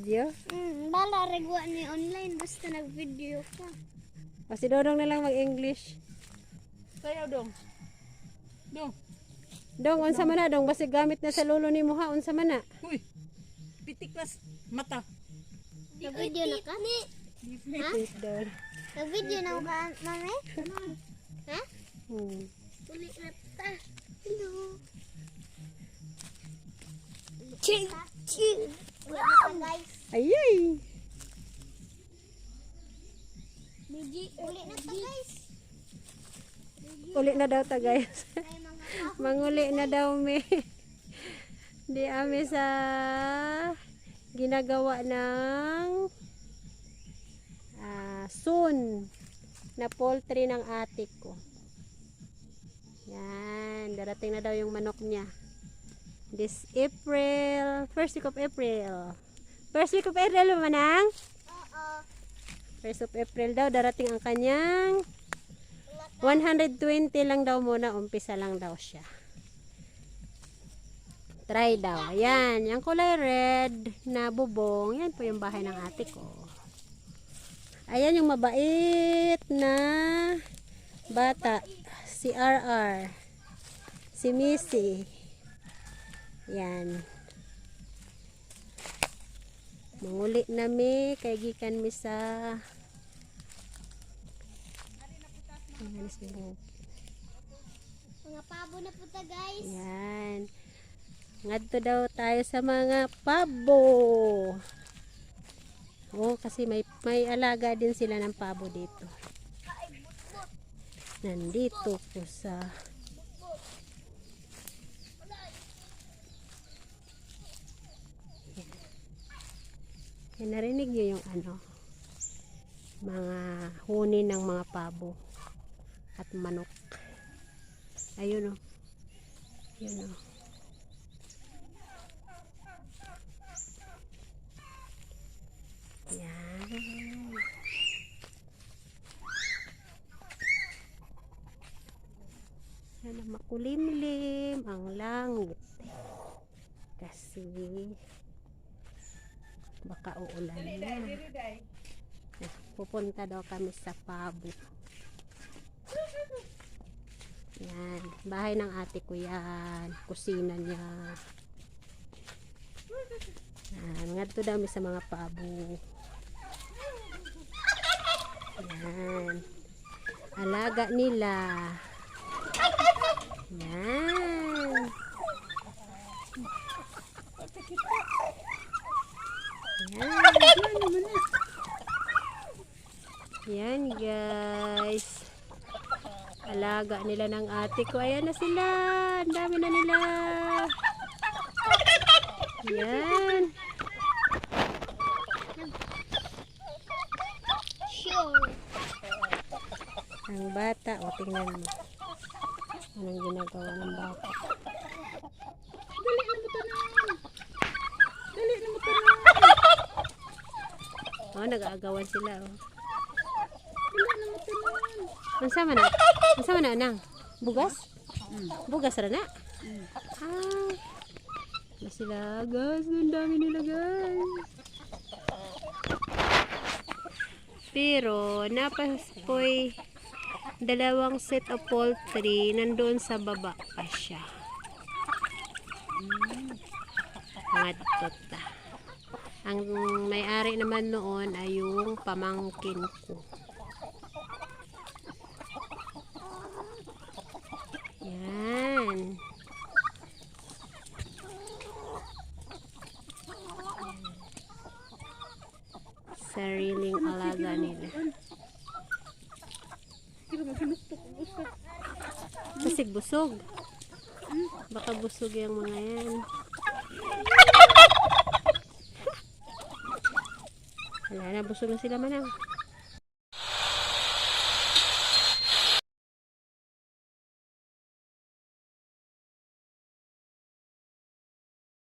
video? Bala regwa ni online basta nag-video ka. O si Dodong na lang mag-English. Sayaw dong. Dong. Dong, unsa man na dong? Basta gamit na sa lolo ni Muha, unsa man na? Uy. Pitik nas mata. Nag-video na ka? Wait, Dong. Nag-video na ka, mami? Ha? Uli na ta. Hello. Ching! Ching! Wala na ka, guys. Ayay! Uli na ta, guys. Uli na daw ta, guys. May mga Manguli na daw, me. Di ame sa ginagawa ng soon na poultry ng ate ko. Yan, darating na daw yung manok niya. This April, first week of April. First week of April, manang? Oo. First of April daw, darating ang kanyang 120 lang daw muna, umpisa lang daw siya. Try daw. Ayan, yung kulay red na bubong, yan po yung bahay ng ate ko. Ayan yung mabait na bata, si RR, si Missy. Yan. Manguli na mi, kay gikan mi sa Mga pabo na po ta, guys. yan. Ngadto daw tayo sa mga pabo. Oh, kasi may alaga din sila ng pabo dito. Nandito po sa yan, narinig niyo yung mga huni ng mga pabo at manok. Ayun, oh. Yun, oh. Yan. Sana makulimlim ang langit. Kasi baka uulan na. Pupunta daw kami sa pabo. Yan. Bahay ng ate ko yan. Kusina niya. Yan. Ngadto daw kami sa mga pabo. Yan. Alaga nila. Yan. Yan. Yan, guys. Alaga nila ng ate ko. Ayan na sila. Ang dami na nila. Yan. Sure. Ang bata, o tingnan mo. Anong ginagawa ng bata? Dali na mo tanan. Dali na mo tanan. Oh, nag-aagawan sila, oh. Dali na mo tanan. Unsa man na? Unsa man na, anang? Bugas? Bugas ra na? Ah. Na sila, guys. Ang dami nila, guys. Pero, napapoy dalawang set of poultry nandoon sa baba pa siya. Ngadto ta. Ang may-ari naman noon ay yung pamangkin ko. Yan. Sariling alaga nila. Kasi busog. Baka busog yung mga yan. Wala na, busog na sila, manang.